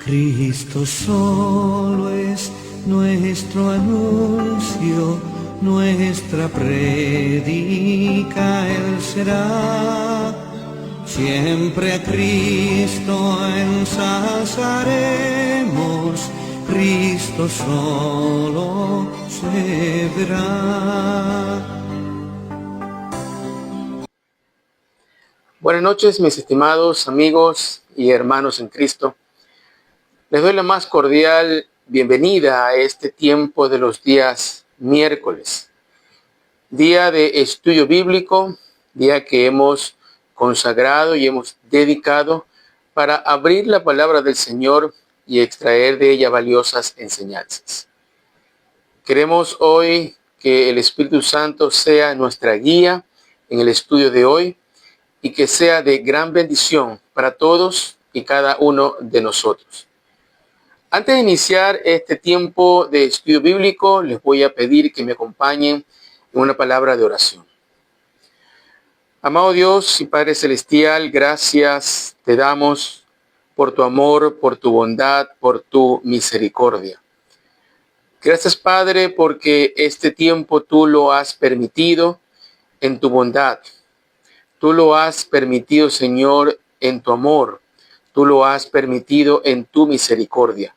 Cristo solo es nuestro anuncio, nuestra prédica Él será. Siempre a Cristo ensalzaremos, Cristo solo se verá. Buenas noches, mis estimados amigos y hermanos en Cristo. Les doy la más cordial bienvenida a este tiempo de los días miércoles, día de estudio bíblico, día que hemos consagrado y hemos dedicado para abrir la palabra del Señor y extraer de ella valiosas enseñanzas. Queremos hoy que el Espíritu Santo sea nuestra guía en el estudio de hoy y que sea de gran bendición para todos y cada uno de nosotros. Antes de iniciar este tiempo de estudio bíblico, les voy a pedir que me acompañen en una palabra de oración. Amado Dios y Padre Celestial, gracias te damos por tu amor, por tu bondad, por tu misericordia. Gracias, Padre, porque este tiempo tú lo has permitido en tu bondad. Tú lo has permitido, Señor, en tu amor. Tú lo has permitido en tu misericordia.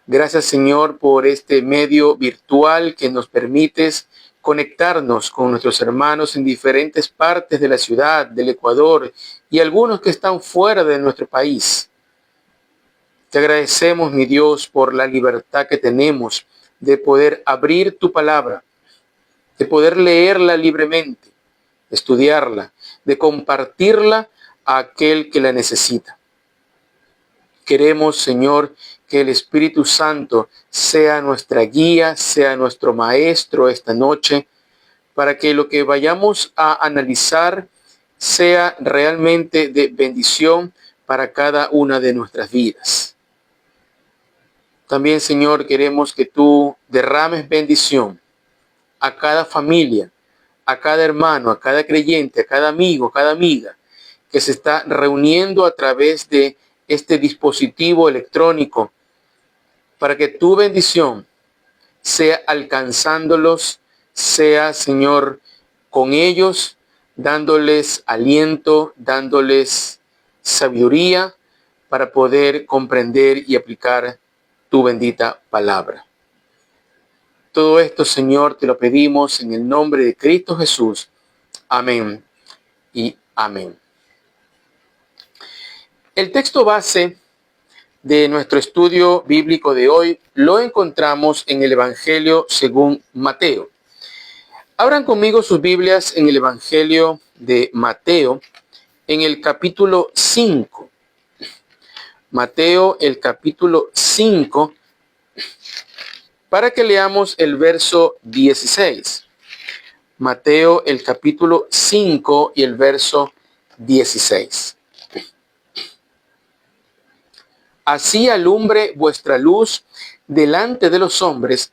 Gracias, Señor, por este medio virtual que nos permites conectarnos con nuestros hermanos en diferentes partes de la ciudad, del Ecuador y algunos que están fuera de nuestro país. Te agradecemos, mi Dios, por la libertad que tenemos de poder abrir tu palabra, de poder leerla libremente, estudiarla, de compartirla a aquel que la necesita. Queremos, Señor, que el Espíritu Santo sea nuestra guía, sea nuestro maestro esta noche, para que lo que vayamos a analizar sea realmente de bendición para cada una de nuestras vidas. También, Señor, queremos que tú derrames bendición a cada familia, a cada hermano, a cada creyente, a cada amigo, a cada amiga que se está reuniendo a través de este dispositivo electrónico, para que tu bendición sea alcanzándolos, sea, Señor, con ellos, dándoles aliento, dándoles sabiduría para poder comprender y aplicar tu bendita palabra. Todo esto, Señor, te lo pedimos en el nombre de Cristo Jesús. Amén y amén. El texto base de nuestro estudio bíblico de hoy lo encontramos en el Evangelio según Mateo. Abran conmigo sus Biblias en el Evangelio de Mateo, en el capítulo 5. Mateo, el capítulo 5, para que leamos el verso 16. Mateo, el capítulo 5 y el verso 16. Así alumbre vuestra luz delante de los hombres,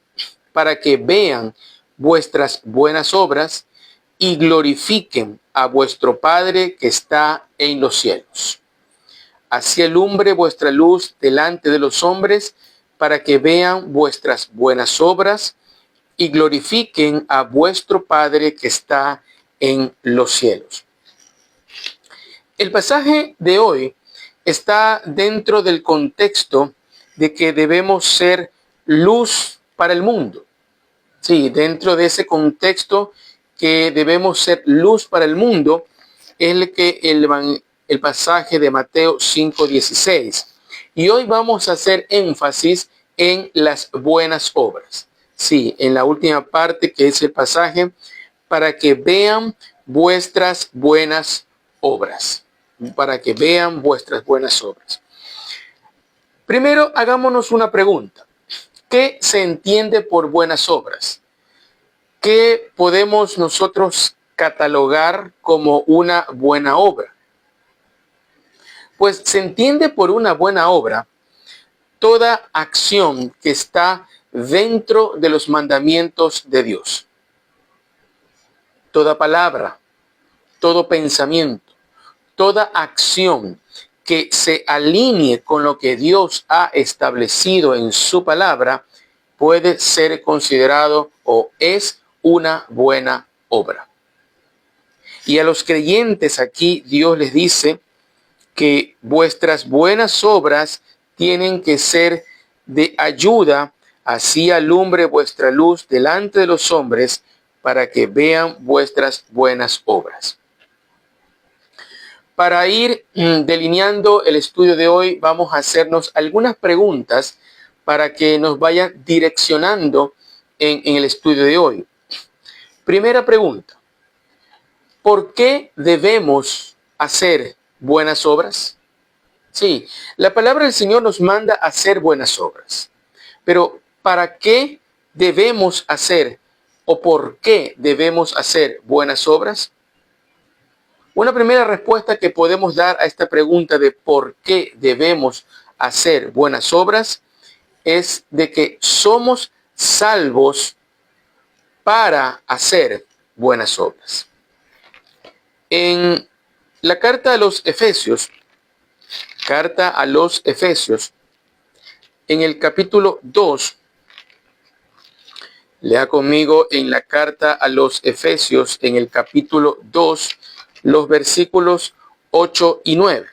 para que vean vuestras buenas obras y glorifiquen a vuestro Padre que está en los cielos. Así alumbre vuestra luz delante de los hombres, para que vean vuestras buenas obras y glorifiquen a vuestro Padre que está en los cielos. El pasaje de hoy está dentro del contexto de que debemos ser luz para el mundo. Sí, dentro de ese contexto que debemos ser luz para el mundo, es el pasaje de Mateo 5:16. Y hoy vamos a hacer énfasis en las buenas obras. Sí, en la última parte que es el pasaje, para que vean vuestras buenas obras. Para que vean vuestras buenas obras. Primero, hagámonos una pregunta. ¿Qué se entiende por buenas obras? ¿Qué podemos nosotros catalogar como una buena obra? Pues se entiende por una buena obra toda acción que está dentro de los mandamientos de Dios. Toda palabra, todo pensamiento, toda acción que se alinee con lo que Dios ha establecido en su palabra, puede ser considerado o es una buena obra. Y a los creyentes aquí Dios les dice que vuestras buenas obras tienen que ser de ayuda, así alumbre vuestra luz delante de los hombres para que vean vuestras buenas obras. Para ir delineando el estudio de hoy, vamos a hacernos algunas preguntas para que nos vayan direccionando en el estudio de hoy. Primera pregunta: ¿por qué debemos hacer buenas obras? Sí, la palabra del Señor nos manda a hacer buenas obras. Pero ¿para qué debemos hacer o por qué debemos hacer buenas obras? Una primera respuesta que podemos dar a esta pregunta de por qué debemos hacer buenas obras es de que somos salvos para hacer buenas obras. En la carta a los Efesios, en el capítulo 2, lea conmigo en la carta a los Efesios, en el capítulo 2, los versículos 8 y 9.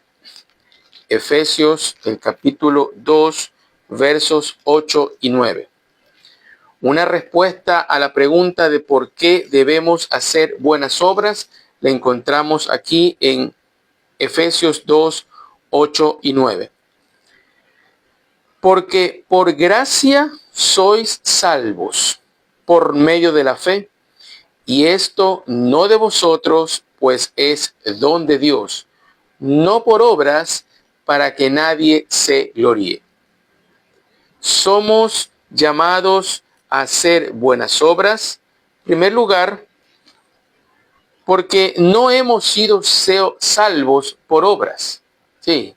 Efesios, el capítulo 2, versos 8 y 9. Una respuesta a la pregunta de por qué debemos hacer buenas obras la encontramos aquí en Efesios 2, 8 y 9. Porque por gracia sois salvos por medio de la fe, y esto no de vosotros, pues es don de Dios, no por obras, para que nadie se gloríe. Somos llamados a hacer buenas obras, en primer lugar, porque no hemos sido salvos por obras. Sí,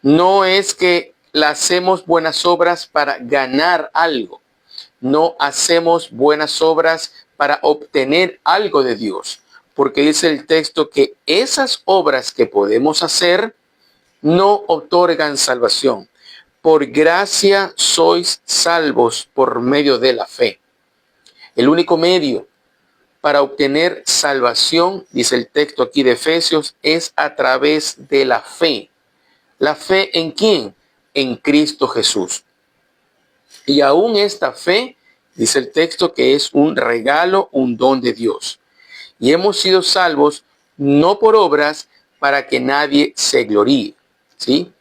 no es que hacemos buenas obras para ganar algo. No hacemos buenas obras para obtener algo de Dios, porque dice el texto que esas obras que podemos hacer no otorgan salvación. Por gracia sois salvos por medio de la fe. El único medio para obtener salvación, dice el texto aquí de Efesios, es a través de la fe. ¿La fe en quién? En Cristo Jesús. Y aún esta fe, dice el texto, que es un regalo, un don de Dios. Y hemos sido salvos no por obras para que nadie se gloríe. ¿Sí?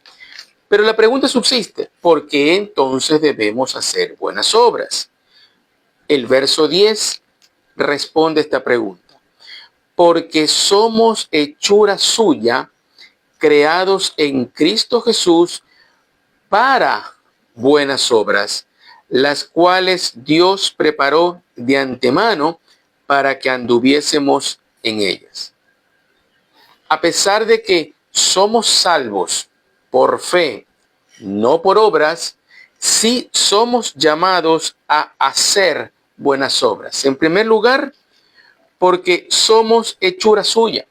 Pero la pregunta subsiste: ¿por qué entonces debemos hacer buenas obras? El verso 10 responde esta pregunta. Porque somos hechura suya, creados en Cristo Jesús para buenas obras, las cuales Dios preparó de antemano para que anduviésemos en ellas. A pesar de que somos salvos por fe, no por obras, sí somos llamados a hacer buenas obras. En primer lugar, porque somos hechura suya.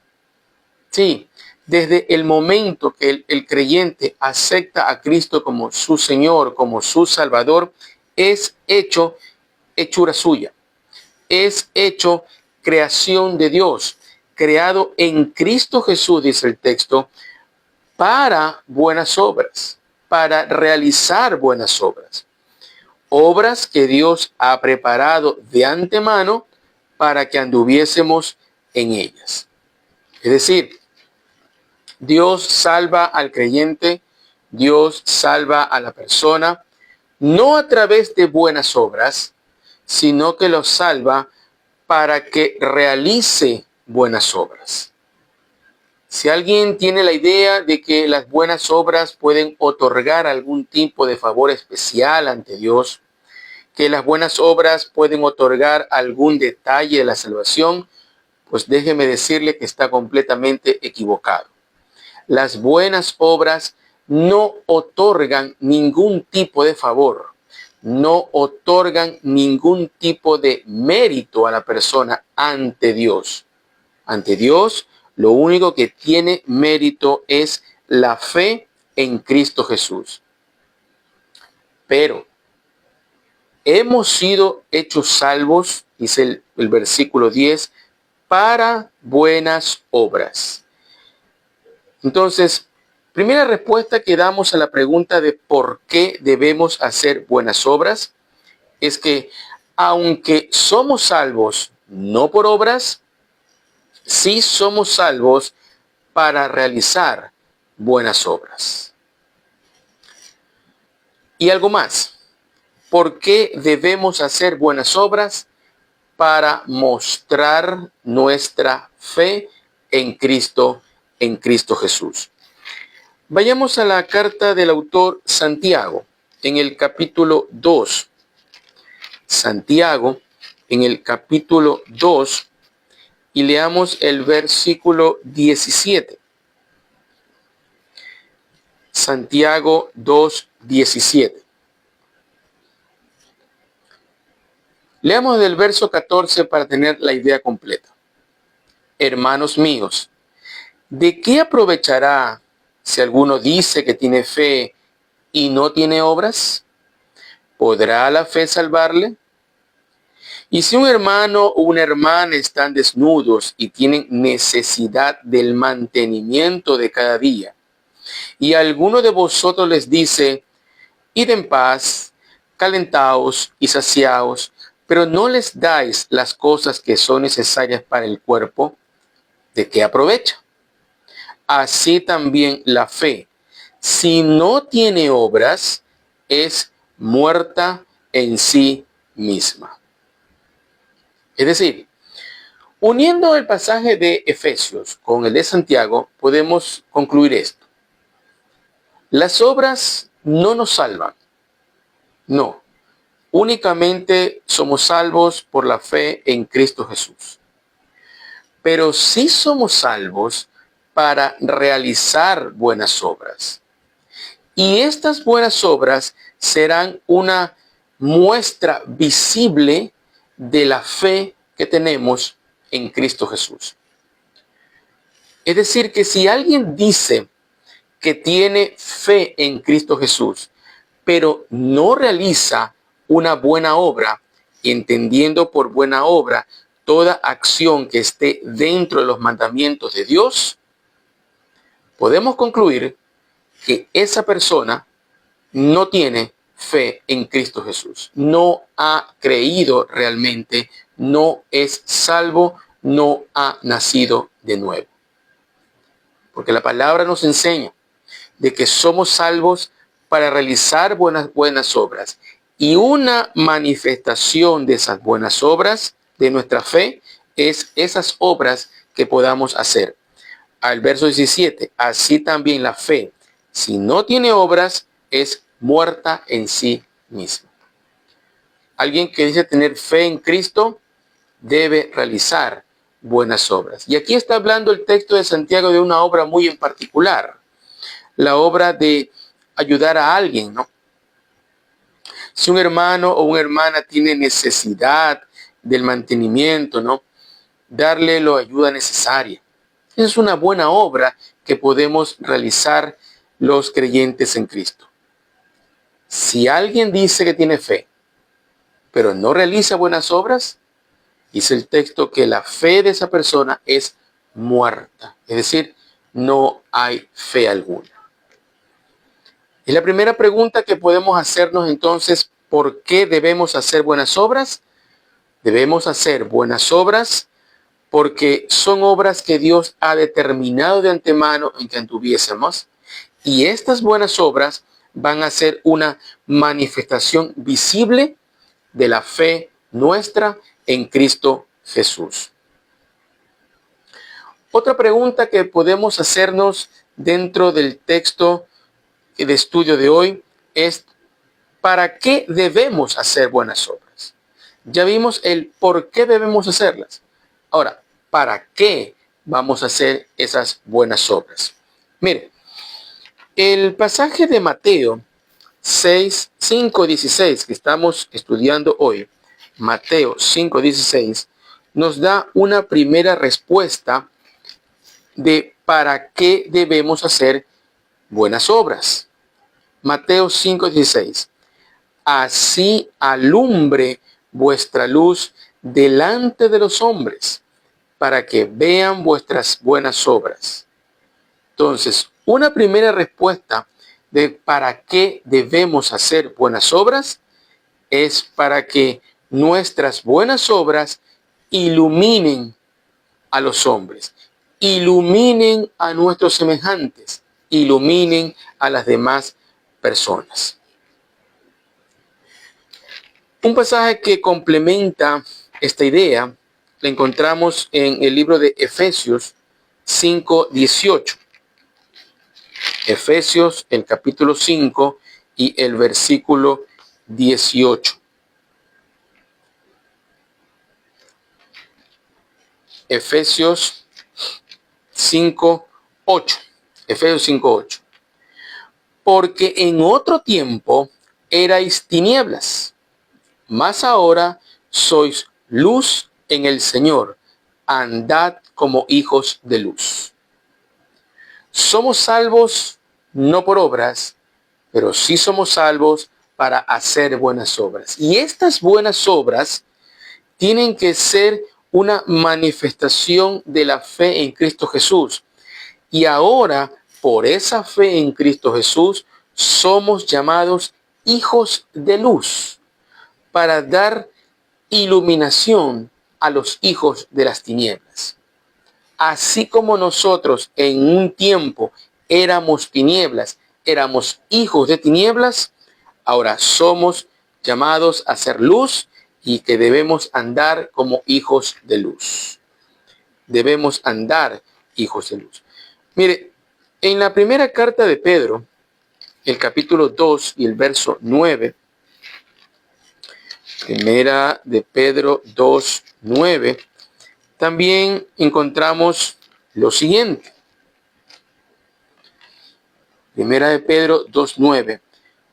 Sí, desde el momento que el creyente acepta a Cristo como su Señor, como su Salvador, es hecho hechura suya. Es hecho creación de Dios, creado en Cristo Jesús, dice el texto, para buenas obras, para realizar buenas obras. Obras que Dios ha preparado de antemano para que anduviésemos en ellas. Es decir, Dios salva al creyente, Dios salva a la persona, no a través de buenas obras, sino que lo salva para que realice buenas obras. Si alguien tiene la idea de que las buenas obras pueden otorgar algún tipo de favor especial ante Dios, que las buenas obras pueden otorgar algún detalle de la salvación, pues déjeme decirle que está completamente equivocado. Las buenas obras no otorgan ningún tipo de favor, no otorgan ningún tipo de mérito a la persona ante Dios. Ante Dios, lo único que tiene mérito es la fe en Cristo Jesús. Pero hemos sido hechos salvos, dice el versículo 10, para buenas obras. Entonces, primera respuesta que damos a la pregunta de por qué debemos hacer buenas obras es que aunque somos salvos no por obras, sí somos salvos para realizar buenas obras. Y algo más, ¿por qué debemos hacer buenas obras? Para mostrar nuestra fe en Cristo Jesús. Vayamos a la carta del autor Santiago, en el capítulo 2. Santiago, en el capítulo 2, y leamos el versículo 17. Santiago 2, 17. Leamos del verso 14 para tener la idea completa. Hermanos míos, ¿de qué aprovechará si alguno dice que tiene fe y no tiene obras? ¿Podrá la fe salvarle? Y si un hermano o una hermana están desnudos y tienen necesidad del mantenimiento de cada día, y alguno de vosotros les dice, id en paz, calentaos y saciaos, pero no les dais las cosas que son necesarias para el cuerpo, ¿de qué aprovecha? Así también la fe, si no tiene obras, es muerta en sí misma. Es decir, uniendo el pasaje de Efesios con el de Santiago, podemos concluir esto. Las obras no nos salvan. No. Únicamente somos salvos por la fe en Cristo Jesús. Pero sí somos salvos para realizar buenas obras. Y estas buenas obras serán una muestra visible de la fe que tenemos en Cristo Jesús. Es decir, que si alguien dice que tiene fe en Cristo Jesús, pero no realiza una buena obra, entendiendo por buena obra toda acción que esté dentro de los mandamientos de Dios, podemos concluir que esa persona no tiene fe en Cristo Jesús, no ha creído realmente, no es salvo, no ha nacido de nuevo. Porque la palabra nos enseña de que somos salvos para realizar buenas obras. Y una manifestación de esas buenas obras, de nuestra fe, es esas obras que podamos hacer. Al verso 17, así también la fe, si no tiene obras, es muerta en sí misma. Alguien que dice tener fe en Cristo debe realizar buenas obras. Y aquí está hablando el texto de Santiago de una obra muy en particular, la obra de ayudar a alguien, ¿no? Si un hermano o una hermana tiene necesidad del mantenimiento, ¿no? Darle la ayuda necesaria. Es una buena obra que podemos realizar los creyentes en Cristo. Si alguien dice que tiene fe, pero no realiza buenas obras, dice el texto que la fe de esa persona es muerta. Es decir, no hay fe alguna. Y la primera pregunta que podemos hacernos entonces, ¿por qué debemos hacer buenas obras? Debemos hacer buenas obras porque son obras que Dios ha determinado de antemano en que anduviésemos. Y estas buenas obras van a ser una manifestación visible de la fe nuestra en Cristo Jesús. Otra pregunta que podemos hacernos dentro del texto de estudio de hoy es, ¿para qué debemos hacer buenas obras? Ya vimos el por qué debemos hacerlas. Ahora, ¿para qué vamos a hacer esas buenas obras? Mire, el pasaje de Mateo 5:16 que estamos estudiando hoy, Mateo 5:16, nos da una primera respuesta de para qué debemos hacer buenas obras. Mateo 5:16. Así alumbre vuestra luz delante de los hombres, para que vean vuestras buenas obras. Entonces, una primera respuesta de para qué debemos hacer buenas obras es para que nuestras buenas obras iluminen a los hombres, iluminen a nuestros semejantes, iluminen a las demás personas. Un pasaje que complementa esta idea lo encontramos en el libro de Efesios 5:18. Efesios, el capítulo 5 y el versículo 18. Efesios 5:8. Efesios 5:8. Porque en otro tiempo erais tinieblas, mas ahora sois luz en el Señor. Andad como hijos de luz. Somos salvos no por obras, pero sí somos salvos para hacer buenas obras. Y estas buenas obras tienen que ser una manifestación de la fe en Cristo Jesús. Y ahora, por esa fe en Cristo Jesús, somos llamados hijos de luz para dar iluminación a los hijos de las tinieblas. Así como nosotros en un tiempo éramos tinieblas, éramos hijos de tinieblas, ahora somos llamados a ser luz y que debemos andar como hijos de luz. Debemos andar hijos de luz. Mire, en la primera carta de Pedro, el capítulo 2 y el verso 9, primera de Pedro 2:9, también encontramos lo siguiente. Primera de Pedro 2:9.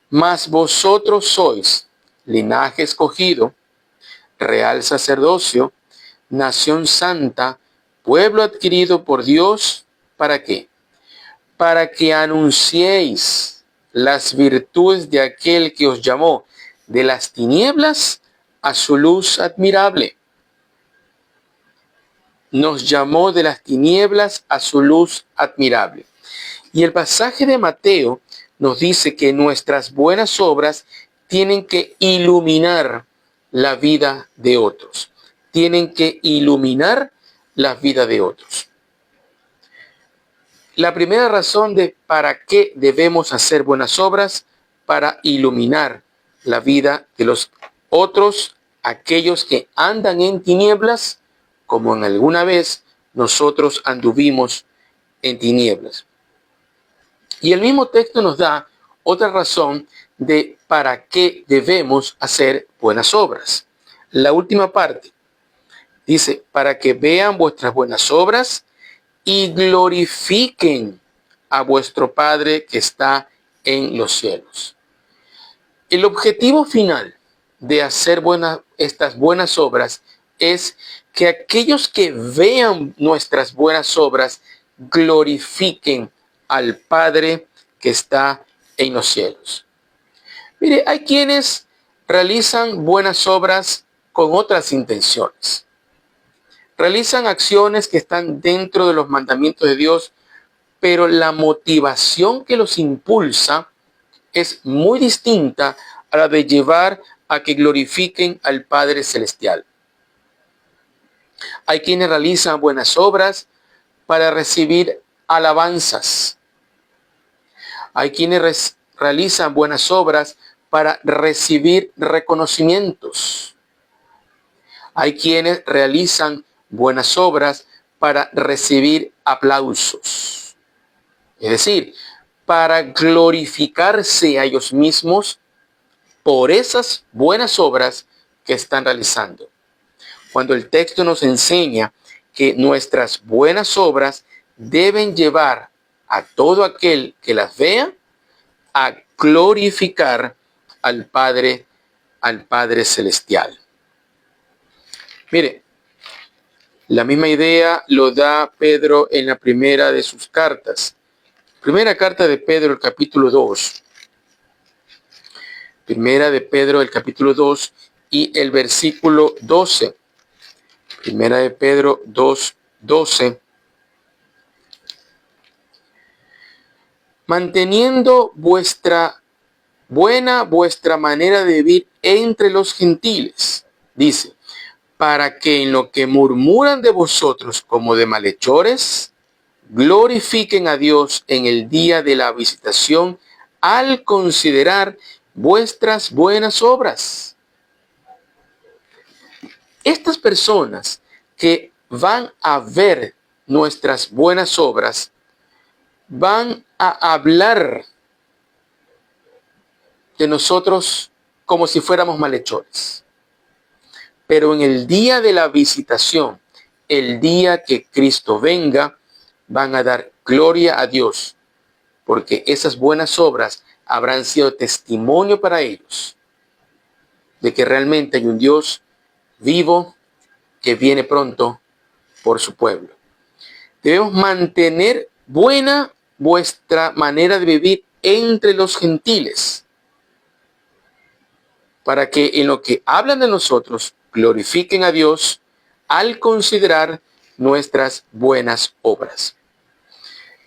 Mas vosotros sois linaje escogido, real sacerdocio, nación santa, pueblo adquirido por Dios, ¿para qué? Para que anunciéis las virtudes de aquel que os llamó de las tinieblas a su luz admirable. Nos llamó de las tinieblas a su luz admirable. Y el pasaje de Mateo nos dice que nuestras buenas obras tienen que iluminar la vida de otros. Tienen que iluminar la vida de otros. La primera razón de para qué debemos hacer buenas obras, para iluminar la vida de los otros, aquellos que andan en tinieblas, como en alguna vez nosotros anduvimos en tinieblas. Y el mismo texto nos da otra razón de para qué debemos hacer buenas obras. La última parte dice, para que vean vuestras buenas obras y glorifiquen a vuestro Padre que está en los cielos. El objetivo final de hacer estas buenas obras es que aquellos que vean nuestras buenas obras glorifiquen al Padre que está en los cielos. Mire, hay quienes realizan buenas obras con otras intenciones. Realizan acciones que están dentro de los mandamientos de Dios, pero la motivación que los impulsa es muy distinta a la de llevar a que glorifiquen al Padre Celestial. Hay quienes realizan buenas obras para recibir alabanzas. Hay quienes realizan buenas obras para recibir reconocimientos. Hay quienes realizan buenas obras para recibir aplausos. Es decir, para glorificarse a ellos mismos por esas buenas obras que están realizando. Cuando el texto nos enseña que nuestras buenas obras deben llevar a todo aquel que las vea a glorificar al Padre Celestial. Mire, la misma idea lo da Pedro en la primera de sus cartas, Primera carta de Pedro, el capítulo 2. Primera de Pedro, el capítulo 2 y el versículo 12. Primera de Pedro 2, 12. Manteniendo vuestra manera de vivir entre los gentiles, dice, para que en lo que murmuran de vosotros como de malhechores, glorifiquen a Dios en el día de la visitación al considerar vuestras buenas obras. Estas personas que van a ver nuestras buenas obras, van a hablar de nosotros como si fuéramos malhechores. Pero en el día de la visitación, el día que Cristo venga, van a dar gloria a Dios, porque esas buenas obras habrán sido testimonio para ellos de que realmente hay un Dios vivo que viene pronto por su pueblo. Debemos mantener buena vuestra manera de vivir entre los gentiles, para que en lo que hablan de nosotros glorifiquen a Dios al considerar nuestras buenas obras.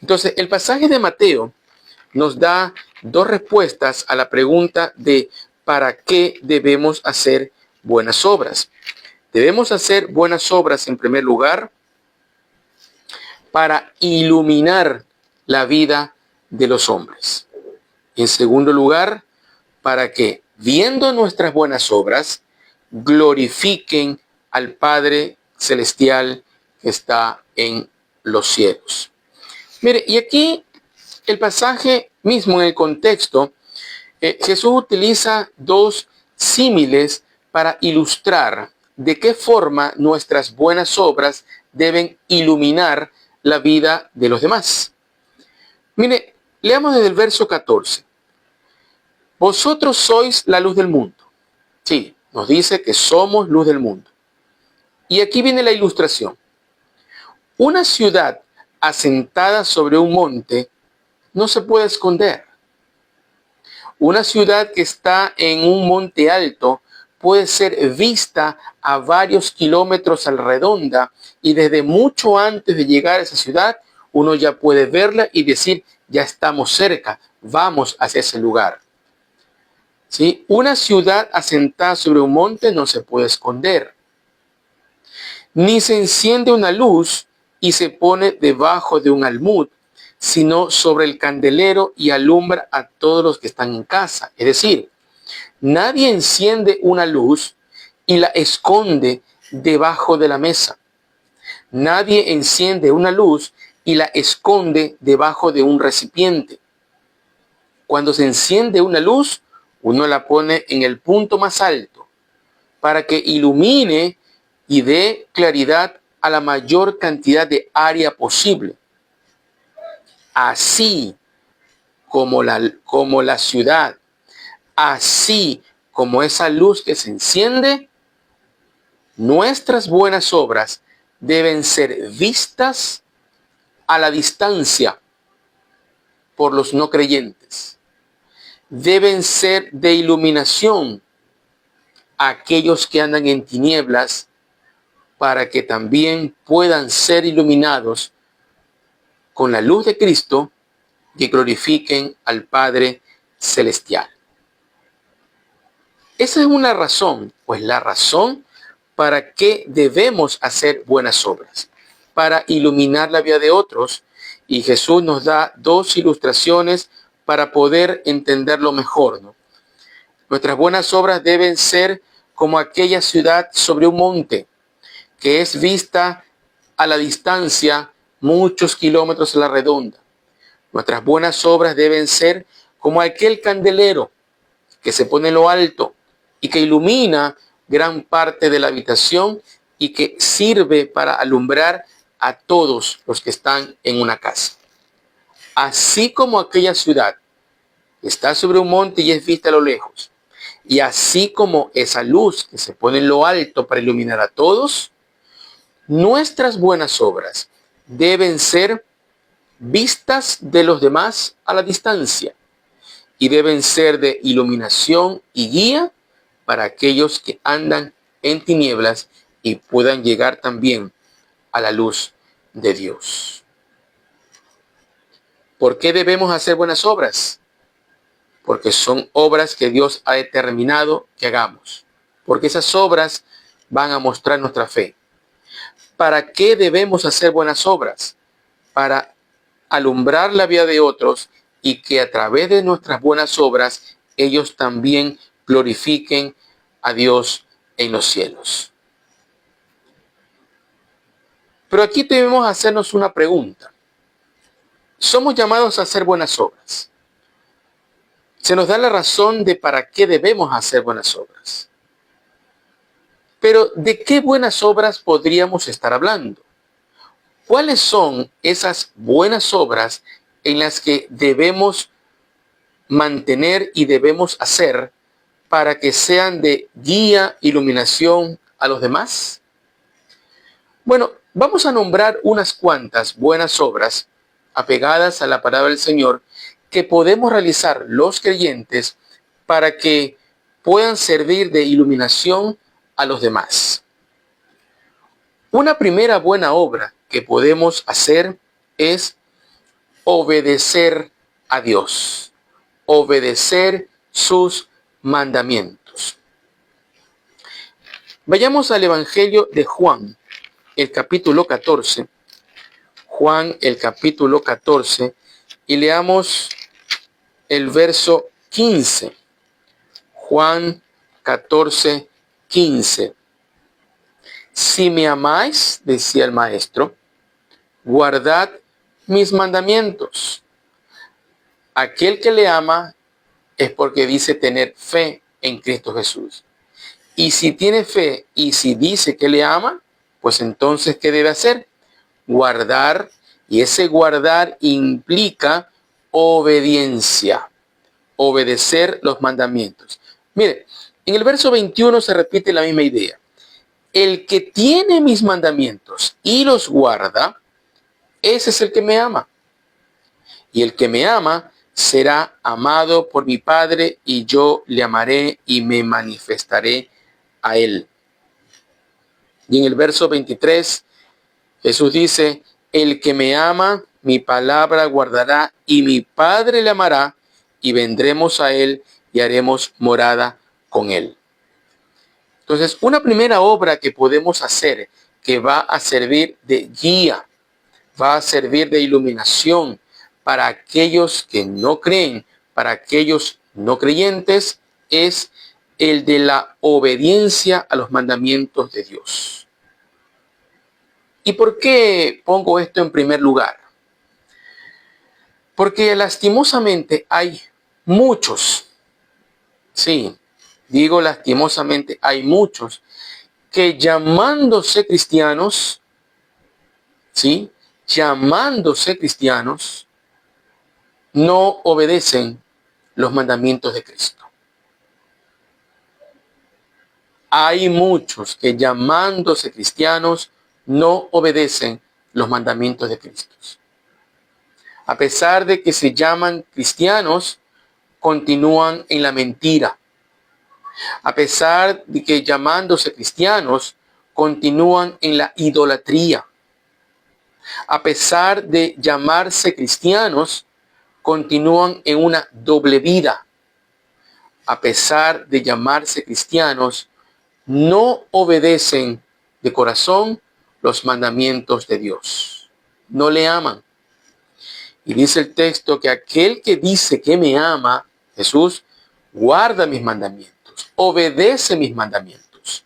Entonces, el pasaje de Mateo nos da dos respuestas a la pregunta de ¿para qué debemos hacer buenas obras? Debemos hacer buenas obras en primer lugar para iluminar la vida de los hombres. En segundo lugar, para que, viendo nuestras buenas obras, glorifiquen al Padre Celestial que está en los cielos. Mire, y aquí el pasaje mismo en el contexto, Jesús utiliza dos símiles para ilustrar de qué forma nuestras buenas obras deben iluminar la vida de los demás. Mire, leamos desde el verso 14. Vosotros sois la luz del mundo. Sí, nos dice que somos luz del mundo. Y aquí viene la ilustración. Una ciudad asentada sobre un monte no se puede esconder. Una ciudad que está en un monte alto puede ser vista a varios kilómetros a la redonda y desde mucho antes de llegar a esa ciudad uno ya puede verla y decir, ya estamos cerca, vamos hacia ese lugar. ¿Sí? Una ciudad asentada sobre un monte no se puede esconder. Ni se enciende una luz y se pone debajo de un almud, sino sobre el candelero y alumbra a todos los que están en casa. Es decir, nadie enciende una luz y la esconde debajo de la mesa. Nadie enciende una luz y la esconde debajo de un recipiente. Cuando se enciende una luz, uno la pone en el punto más alto para que ilumine y dé claridad a la mayor cantidad de área posible. Así como la ciudad, así como esa luz que se enciende, nuestras buenas obras deben ser vistas a la distancia por los no creyentes. Deben ser de iluminación a aquellos que andan en tinieblas para que también puedan ser iluminados con la luz de Cristo y glorifiquen al Padre Celestial. Esa es una razón, pues la razón para que debemos hacer buenas obras, para iluminar la vida de otros, y Jesús nos da dos ilustraciones para poder entenderlo mejor, ¿no? Nuestras buenas obras deben ser como aquella ciudad sobre un monte, que es vista a la distancia muchos kilómetros a la redonda. Nuestras buenas obras deben ser como aquel candelero que se pone en lo alto y que ilumina gran parte de la habitación y que sirve para alumbrar a todos los que están en una casa. Así como aquella ciudad está sobre un monte y es vista a lo lejos, y así como esa luz que se pone en lo alto para iluminar a todos, nuestras buenas obras deben ser vistas de los demás a la distancia y deben ser de iluminación y guía para aquellos que andan en tinieblas y puedan llegar también a la luz de Dios. ¿Por qué debemos hacer buenas obras? Porque son obras que Dios ha determinado que hagamos. Porque esas obras van a mostrar nuestra fe. ¿Para qué debemos hacer buenas obras? Para alumbrar la vida de otros y que a través de nuestras buenas obras ellos también glorifiquen a Dios en los cielos. Pero aquí debemos hacernos una pregunta. Somos llamados a hacer buenas obras. Se nos da la razón de para qué debemos hacer buenas obras. Pero ¿de qué buenas obras podríamos estar hablando? ¿Cuáles son esas buenas obras en las que debemos mantener y debemos hacer para que sean de guía, iluminación a los demás? Bueno, vamos a nombrar unas cuantas buenas obras apegadas a la palabra del Señor que podemos realizar los creyentes para que puedan servir de iluminación a los demás. Una primera buena obra que podemos hacer es obedecer a Dios, obedecer sus mandamientos. Vayamos al Evangelio de Juan, el capítulo 14. Juan, el capítulo 14, y leamos el verso 15. Juan 14, 15. Si me amáis, decía el maestro, guardad mis mandamientos. Aquel que le ama es porque dice tener fe en Cristo Jesús. Y si tiene fe y si dice que le ama, pues entonces, ¿qué debe hacer? Guardar, y ese guardar implica obediencia, obedecer los mandamientos. Mire, en el verso 21 se repite la misma idea. El que tiene mis mandamientos y los guarda, ese es el que me ama. Y el que me ama será amado por mi Padre, y yo le amaré y me manifestaré a él. Y en el verso 23, Jesús dice, el que me ama, mi palabra guardará, y mi Padre le amará, y vendremos a él y haremos morada con él. Entonces, una primera obra que podemos hacer, que va a servir de guía, va a servir de iluminación para aquellos que no creen, para aquellos no creyentes, es el de la obediencia a los mandamientos de Dios. ¿Y por qué pongo esto en primer lugar? Porque lastimosamente hay muchos, sí, digo lastimosamente, hay muchos que llamándose cristianos, sí, llamándose cristianos, no obedecen los mandamientos de Cristo. Hay muchos que llamándose cristianos no obedecen los mandamientos de Cristo. A pesar de que se llaman cristianos, continúan en la mentira. A pesar de que llamándose cristianos, continúan en la idolatría. A pesar de llamarse cristianos, continúan en una doble vida. A pesar de llamarse cristianos, no obedecen de corazón los mandamientos de Dios. No le aman. Y dice el texto que aquel que dice que me ama, Jesús, guarda mis mandamientos, obedece mis mandamientos.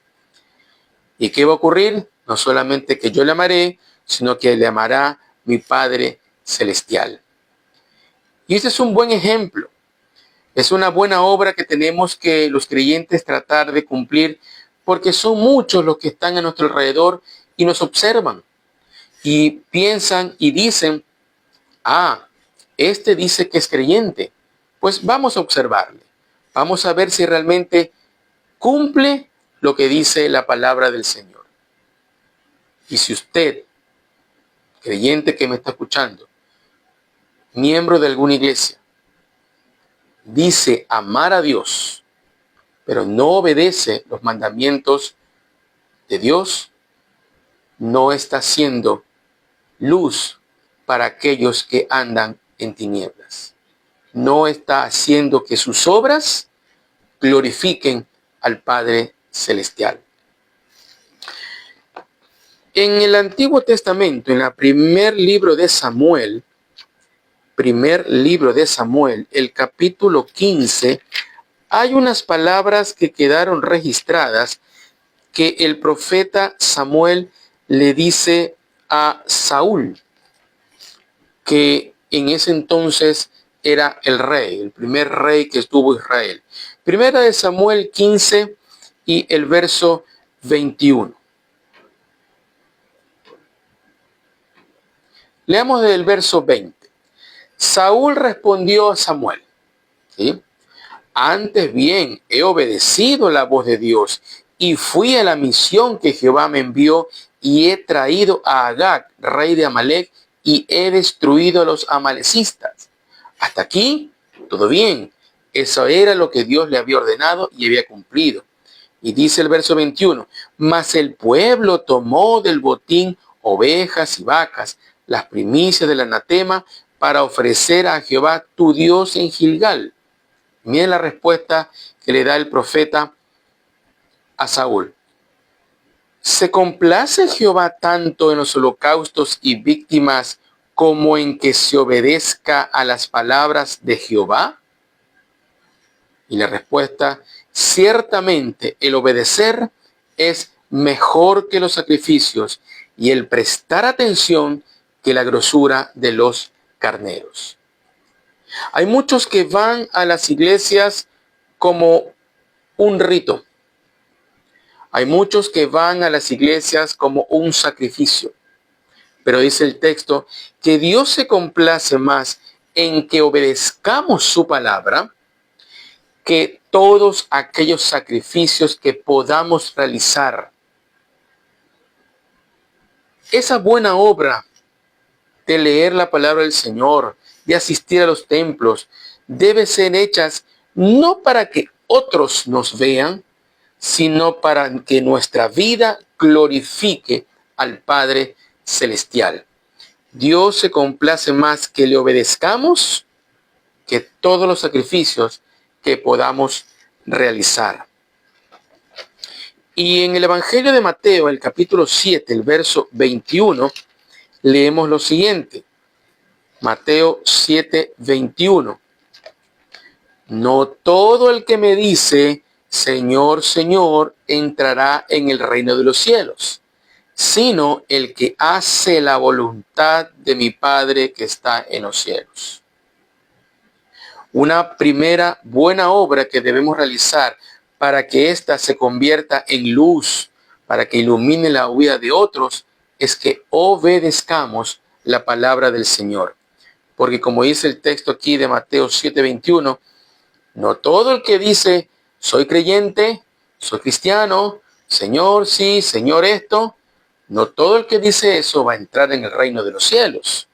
¿Y qué va a ocurrir? No solamente que yo le amaré, sino que le amará mi Padre Celestial. Y este es un buen ejemplo. Es una buena obra que tenemos que los creyentes tratar de cumplir, porque son muchos los que están a nuestro alrededor y nos observan. Y piensan y dicen, este dice que es creyente. Pues vamos a observarle. Vamos a ver si realmente cumple lo que dice la palabra del Señor. Y si usted, creyente que me está escuchando, miembro de alguna iglesia, dice amar a Dios, pero no obedece los mandamientos de Dios, no está siendo luz para aquellos que andan en tinieblas. No está haciendo que sus obras glorifiquen al Padre Celestial. En el Antiguo Testamento, en el primer libro de Samuel, el capítulo 15, hay unas palabras que quedaron registradas que el profeta Samuel le dice a Saúl, que en ese entonces era el rey, el primer rey que estuvo Israel. Primera de Samuel 15 y el verso 21. Leamos del verso 20. Saúl respondió a Samuel, ¿sí? Antes bien he obedecido la voz de Dios y fui a la misión que Jehová me envió y he traído a Agag, rey de Amalec, y he destruido a los amalecistas. Hasta aquí, todo bien. Eso era lo que Dios le había ordenado y había cumplido. Y dice el verso 21, mas el pueblo tomó del botín ovejas y vacas, las primicias del anatema, para ofrecer a Jehová tu Dios en Gilgal. Miren la respuesta que le da el profeta a Saúl. ¿Se complace Jehová tanto en los holocaustos y víctimas como en que se obedezca a las palabras de Jehová? Y la respuesta, ciertamente el obedecer es mejor que los sacrificios y el prestar atención que la grosura de los carneros. Hay muchos que van a las iglesias como un rito. Hay muchos que van a las iglesias como un sacrificio. Pero dice el texto que Dios se complace más en que obedezcamos su palabra que todos aquellos sacrificios que podamos realizar. Esa buena obra de leer la palabra del Señor, de asistir a los templos, debe ser hechas no para que otros nos vean, sino para que nuestra vida glorifique al Padre Celestial. Dios se complace más que le obedezcamos que todos los sacrificios que podamos realizar. Y en el Evangelio de Mateo, el capítulo 7, el verso 21, leemos lo siguiente. Mateo 7, 21. No todo el que me dice, Señor, Señor, entrará en el reino de los cielos, sino el que hace la voluntad de mi Padre que está en los cielos. Una primera buena obra que debemos realizar para que ésta se convierta en luz, para que ilumine la vida de otros, es que obedezcamos la palabra del Señor. Porque como dice el texto aquí de Mateo 7:21, no todo el que dice, soy creyente, soy cristiano, Señor sí, Señor esto, no todo el que dice eso va a entrar en el reino de los cielos.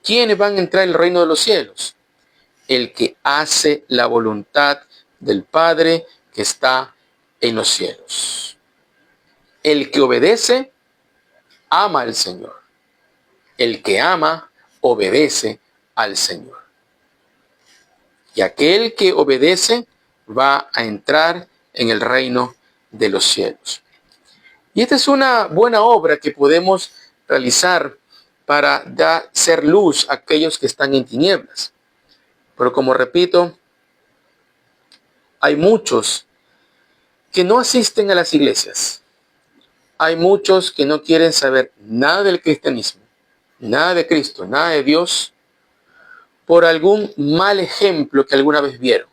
¿Quiénes van a entrar en el reino de los cielos? El que hace la voluntad del Padre que está en los cielos. El que obedece, ama al Señor. El que ama, obedece al Señor. Y aquel que obedece va a entrar en el reino de los cielos. Y esta es una buena obra que podemos realizar para hacer luz a aquellos que están en tinieblas. Pero como repito, hay muchos que no asisten a las iglesias. Hay muchos que no quieren saber nada del cristianismo, nada de Cristo, nada de Dios, por algún mal ejemplo que alguna vez vieron.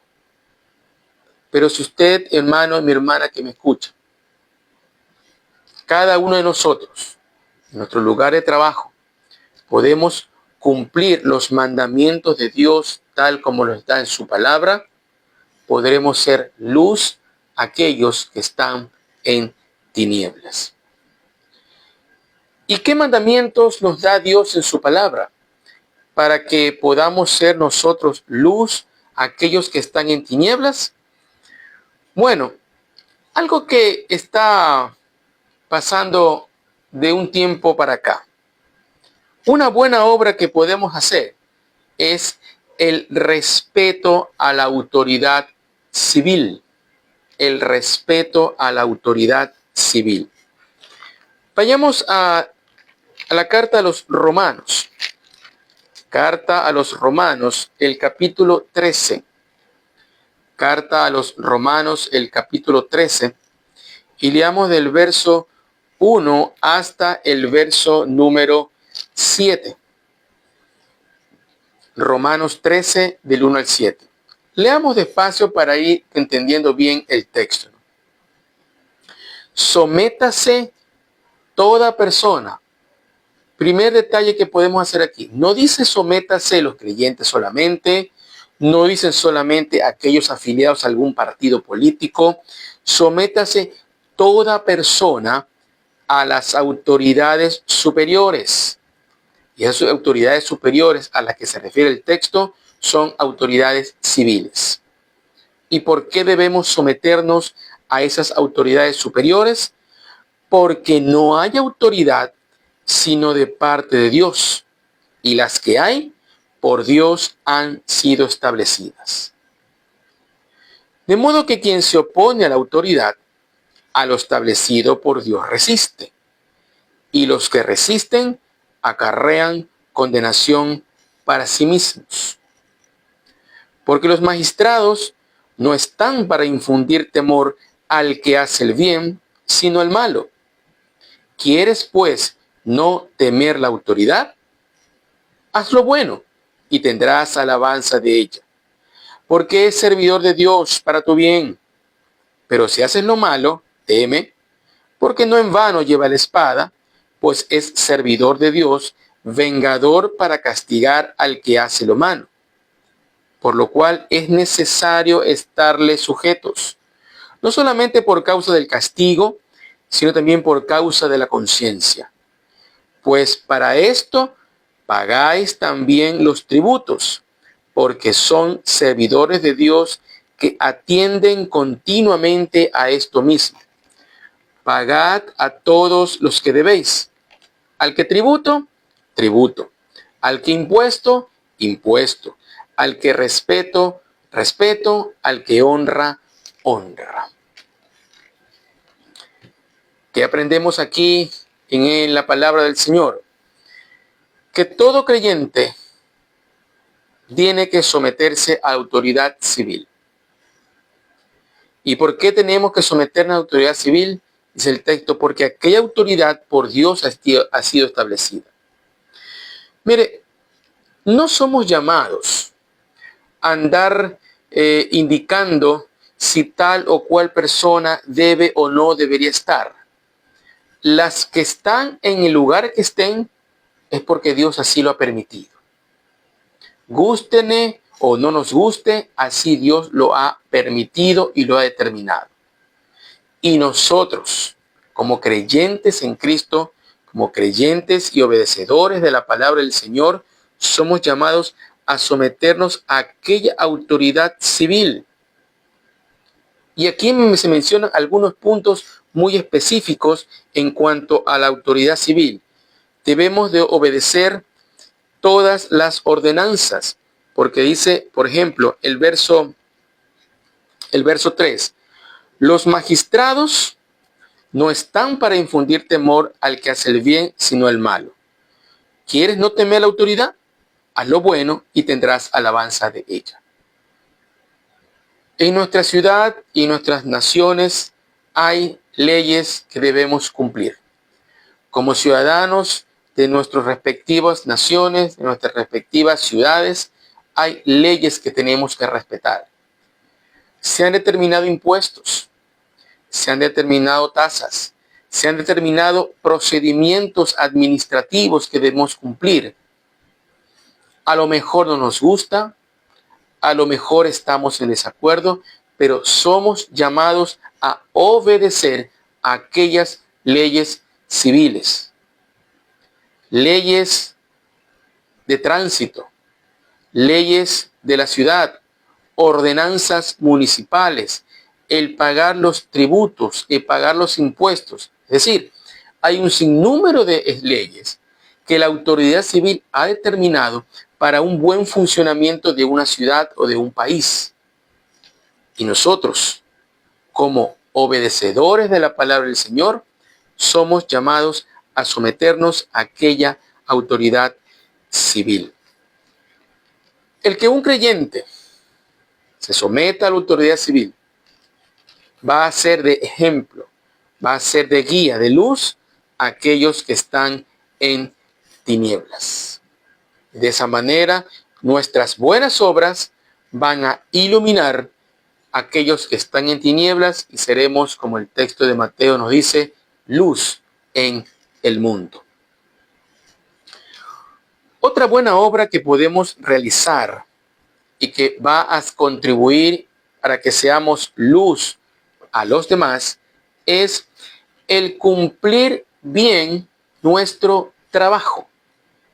Pero si usted, hermano y mi hermana que me escucha, cada uno de nosotros, en nuestro lugar de trabajo, podemos cumplir los mandamientos de Dios tal como los da en su palabra, podremos ser luz a aquellos que están en tinieblas. ¿Y qué mandamientos nos da Dios en su palabra? para que podamos ser nosotros luz a aquellos que están en tinieblas? Bueno, algo que está pasando de un tiempo para acá. Una buena obra que podemos hacer es el respeto a la autoridad civil. El respeto a la autoridad civil. Vayamos a la carta a los Romanos. Carta a los Romanos, el capítulo 13. Carta a los Romanos, el capítulo 13. Y leamos del verso 1 hasta el verso número 7. Romanos 13, del 1 al 7. Leamos despacio para ir entendiendo bien el texto. Sométase toda persona. Primer detalle que podemos hacer aquí. No dice sométase los creyentes solamente. No dicen solamente aquellos afiliados a algún partido político. Sométase toda persona a las autoridades superiores. Y esas autoridades superiores a las que se refiere el texto son autoridades civiles. ¿Y por qué debemos someternos a esas autoridades superiores? Porque no hay autoridad sino de parte de Dios, y las que hay por Dios han sido establecidas. De modo que quien se opone a la autoridad, a lo establecido por Dios resiste, y los que resisten acarrean condenación para sí mismos. Porque los magistrados no están para infundir temor al que hace el bien, sino al malo. ¿Quieres, pues, no temer la autoridad? Haz lo bueno y tendrás alabanza de ella, porque es servidor de Dios para tu bien. Pero si haces lo malo, teme, porque no en vano lleva la espada, pues es servidor de Dios, vengador para castigar al que hace lo malo. Por lo cual es necesario estarle sujetos, no solamente por causa del castigo, sino también por causa de la conciencia. Pues para esto pagáis también los tributos, porque son servidores de Dios que atienden continuamente a esto mismo. Pagad a todos los que debéis. Al que tributo, tributo. Al que impuesto, impuesto. Al que respeto, respeto. Al que honra, honra. ¿Qué aprendemos aquí en la palabra del Señor? Que todo creyente tiene que someterse a autoridad civil. ¿Y por qué tenemos que someternos a autoridad civil? Dice el texto, porque aquella autoridad por Dios ha sido establecida. Mire, no somos llamados a andar indicando si tal o cual persona debe o no debería estar. Las que están en el lugar que estén es porque Dios así lo ha permitido. Gústene o no nos guste, así Dios lo ha permitido y lo ha determinado. Y nosotros, como creyentes en Cristo, como creyentes y obedecedores de la palabra del Señor, somos llamados a someternos a aquella autoridad civil. Y aquí se mencionan algunos puntos muy específicos en cuanto a la autoridad civil. Debemos de obedecer todas las ordenanzas, porque dice, por ejemplo, el verso 3, los magistrados no están para infundir temor al que hace el bien, sino al malo. ¿Quieres no temer la autoridad? Haz lo bueno y tendrás alabanza de ella. En nuestra ciudad y en nuestras naciones hay leyes que debemos cumplir. Como ciudadanos de nuestras respectivas naciones, de nuestras respectivas ciudades, hay leyes que tenemos que respetar. Se han determinado impuestos, se han determinado tasas, se han determinado procedimientos administrativos que debemos cumplir. A lo mejor no nos gusta, a lo mejor estamos en desacuerdo, pero somos llamados a obedecer a aquellas leyes civiles. Leyes de tránsito, leyes de la ciudad, ordenanzas municipales, el pagar los tributos, el pagar los impuestos. Es decir, hay un sinnúmero de leyes que la autoridad civil ha determinado para un buen funcionamiento de una ciudad o de un país. Y nosotros, como obedecedores de la palabra del Señor, somos llamados a someternos a aquella autoridad civil. El que un creyente se someta a la autoridad civil va a ser de ejemplo, va a ser de guía, de luz a aquellos que están en tinieblas. De esa manera, nuestras buenas obras van a iluminar a aquellos que están en tinieblas y seremos, como el texto de Mateo nos dice, luz en el mundo. Otra buena obra que podemos realizar y que va a contribuir para que seamos luz a los demás es el cumplir bien nuestro trabajo.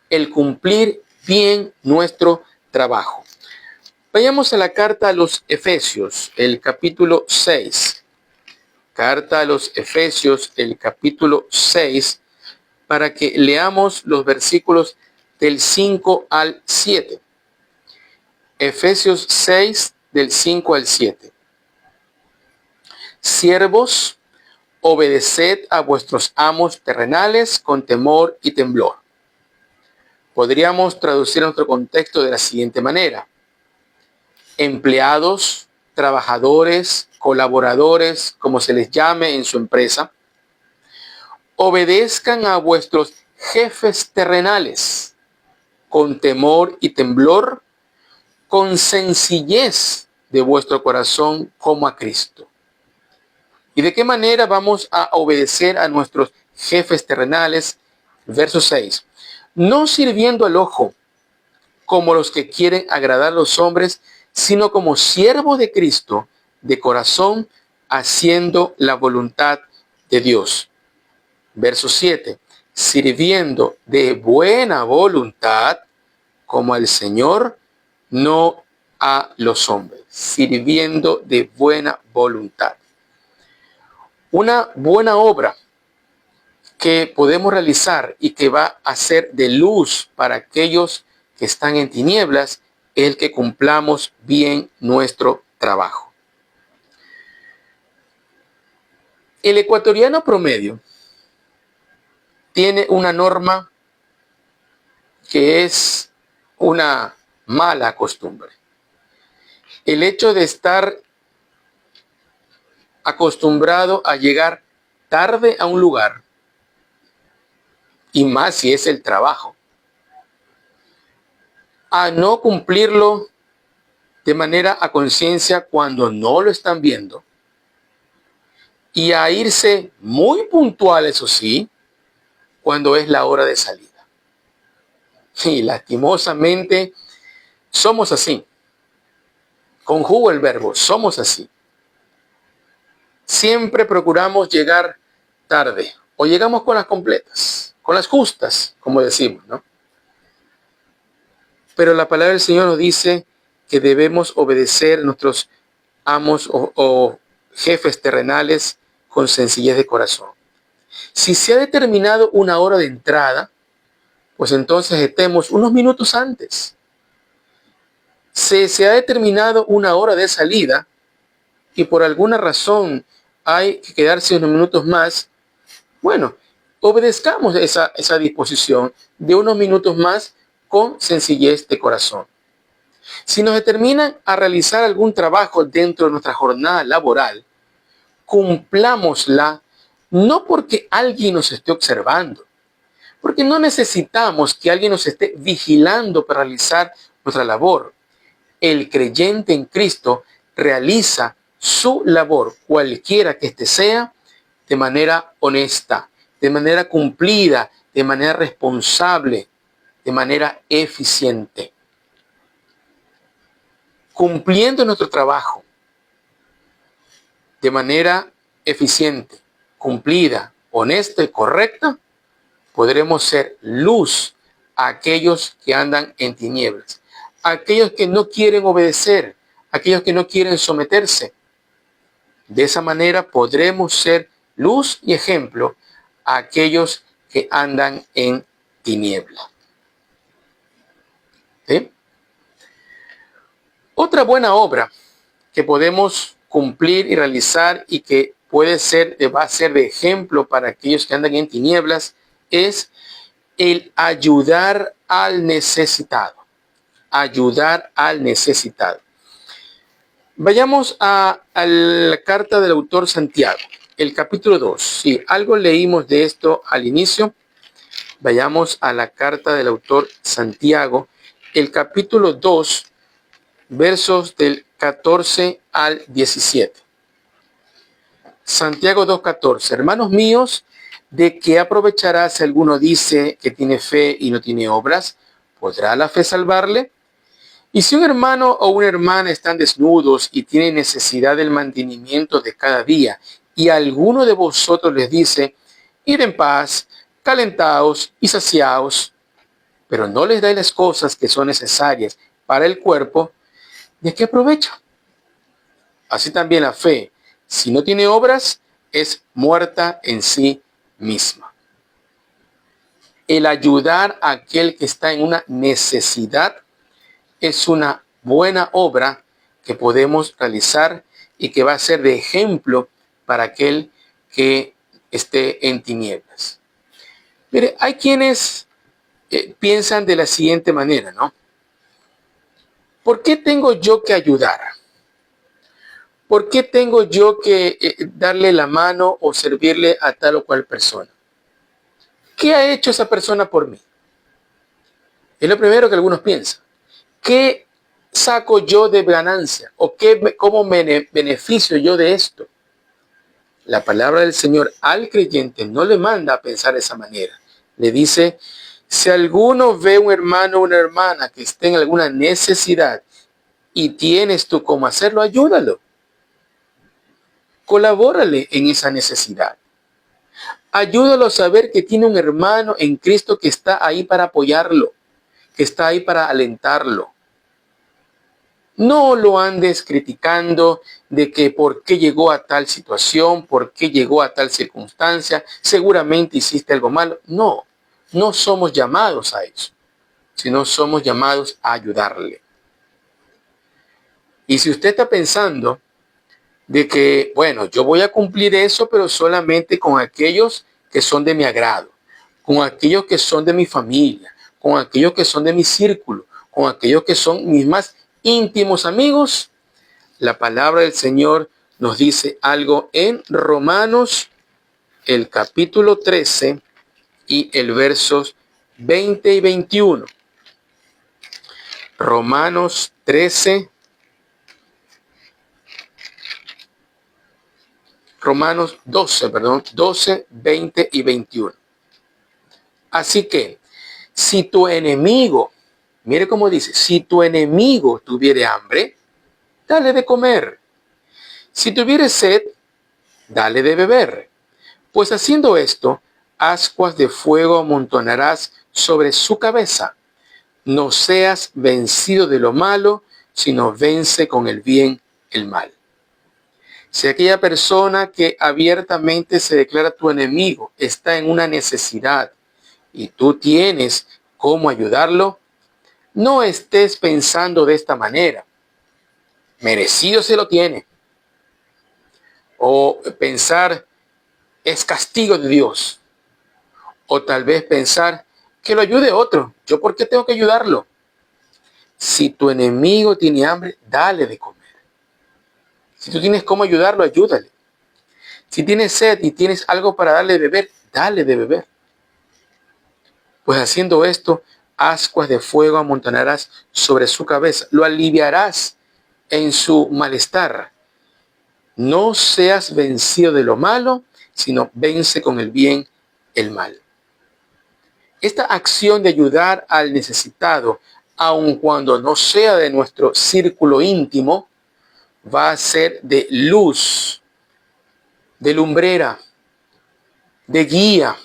El cumplir bien nuestro trabajo. Vayamos a la carta a los Efesios, el capítulo 6. Carta a los Efesios, el capítulo 6, para que leamos los versículos del 5 al 7. Efesios 6, del 5 al 7. Siervos, obedeced a vuestros amos terrenales con temor y temblor. Podríamos traducir nuestro contexto de la siguiente manera. Empleados, trabajadores, colaboradores, como se les llame en su empresa, obedezcan a vuestros jefes terrenales con temor y temblor, con sencillez de vuestro corazón como a Cristo. ¿Y de qué manera vamos a obedecer a nuestros jefes terrenales? Verso 6. No sirviendo al ojo como los que quieren agradar a los hombres, sino como siervos de Cristo, de corazón, haciendo la voluntad de Dios. Verso 7. Sirviendo de buena voluntad como al Señor, no a los hombres. Sirviendo de buena voluntad. Una buena obra que podemos realizar y que va a ser de luz para aquellos que están en tinieblas es el que cumplamos bien nuestro trabajo. El ecuatoriano promedio tiene una norma que es una mala costumbre. El hecho de estar acostumbrado a llegar tarde a un lugar, y más si es el trabajo, a no cumplirlo de manera a conciencia cuando no lo están viendo, y a irse muy puntual, eso sí, cuando es la hora de salida. Y lastimosamente somos así. Conjugo el verbo, somos así. Siempre procuramos llegar tarde o llegamos con las completas, con las justas, como decimos, ¿no? Pero la palabra del Señor nos dice que debemos obedecer a nuestros amos o jefes terrenales con sencillez de corazón. Si se ha determinado una hora de entrada, pues entonces estemos unos minutos antes. Si se ha determinado una hora de salida y por alguna razón hay que quedarse unos minutos más, bueno, obedezcamos esa disposición de unos minutos más con sencillez de corazón. Si nos determinan a realizar algún trabajo dentro de nuestra jornada laboral, cumplámosla no porque alguien nos esté observando, porque no necesitamos que alguien nos esté vigilando para realizar nuestra labor. El creyente en Cristo realiza su labor, cualquiera que éste sea, de manera honesta, de manera cumplida, de manera responsable, de manera eficiente. Cumpliendo nuestro trabajo de manera eficiente, cumplida, honesta y correcta, podremos ser luz a aquellos que andan en tinieblas, a aquellos que no quieren obedecer, a aquellos que no quieren someterse. De esa manera podremos ser luz y ejemplo a aquellos que andan en tiniebla. ¿Sí? Otra buena obra que podemos cumplir y realizar y que va a ser de ejemplo para aquellos que andan en tinieblas es el ayudar al necesitado. Ayudar al necesitado. Vayamos a la carta del autor Santiago, el capítulo 2. Si algo leímos de esto al inicio, vayamos a la carta del autor Santiago, el capítulo 2, versos del 14 al 17. Santiago 2:14. Hermanos míos, ¿de qué aprovechará si alguno dice que tiene fe y no tiene obras? ¿Podrá la fe salvarle? Y si un hermano o una hermana están desnudos y tienen necesidad del mantenimiento de cada día, y alguno de vosotros les dice, id en paz, calentaos y saciaos, pero no les dais las cosas que son necesarias para el cuerpo, ¿de qué aprovecha? Así también la fe, si no tiene obras, es muerta en sí misma. El ayudar a aquel que está en una necesidad es una buena obra que podemos realizar y que va a ser de ejemplo para aquel que esté en tinieblas. Mire, hay quienes piensan de la siguiente manera, ¿no? ¿Por qué tengo yo que ayudar? ¿Por qué tengo yo que darle la mano o servirle a tal o cual persona? ¿Qué ha hecho esa persona por mí? Es lo primero que algunos piensan. ¿Qué saco yo de ganancia? ¿O cómo me beneficio yo de esto? La palabra del Señor al creyente no le manda a pensar de esa manera. Le dice, si alguno ve un hermano o una hermana que esté en alguna necesidad y tienes tú cómo hacerlo, ayúdalo. Colabórale en esa necesidad. Ayúdalo a saber que tiene un hermano en Cristo que está ahí para apoyarlo, que está ahí para alentarlo. No lo andes criticando de que por qué llegó a tal situación, por qué llegó a tal circunstancia, seguramente hiciste algo malo. No, no somos llamados a eso, sino somos llamados a ayudarle. Y si usted está pensando de que, bueno, yo voy a cumplir eso, pero solamente con aquellos que son de mi agrado, con aquellos que son de mi familia, con aquellos que son de mi círculo, con aquellos que son mis más íntimos amigos, la palabra del Señor nos dice algo en Romanos, el capítulo 13 y el versos 20 y 21. Romanos 13, Romanos 12, 20 y 21. Así que, si tu enemigo, mire cómo dice, si tu enemigo tuviere hambre, dale de comer. Si tuviere sed, dale de beber. Pues haciendo esto, ascuas de fuego amontonarás sobre su cabeza. No seas vencido de lo malo, sino vence con el bien el mal. Si aquella persona que abiertamente se declara tu enemigo está en una necesidad y tú tienes cómo ayudarlo, no estés pensando de esta manera. Merecido se lo tiene. O pensar, es castigo de Dios. O tal vez pensar, que lo ayude otro. ¿Yo por qué tengo que ayudarlo? Si tu enemigo tiene hambre, dale de comer. Si tú tienes cómo ayudarlo, ayúdale. Si tienes sed y tienes algo para darle de beber, dale de beber. Pues haciendo esto, ascuas de fuego amontonarás sobre su cabeza. Lo aliviarás en su malestar. No seas vencido de lo malo, sino vence con el bien el mal. Esta acción de ayudar al necesitado, aun cuando no sea de nuestro círculo íntimo, va a ser de luz, de lumbrera, de guía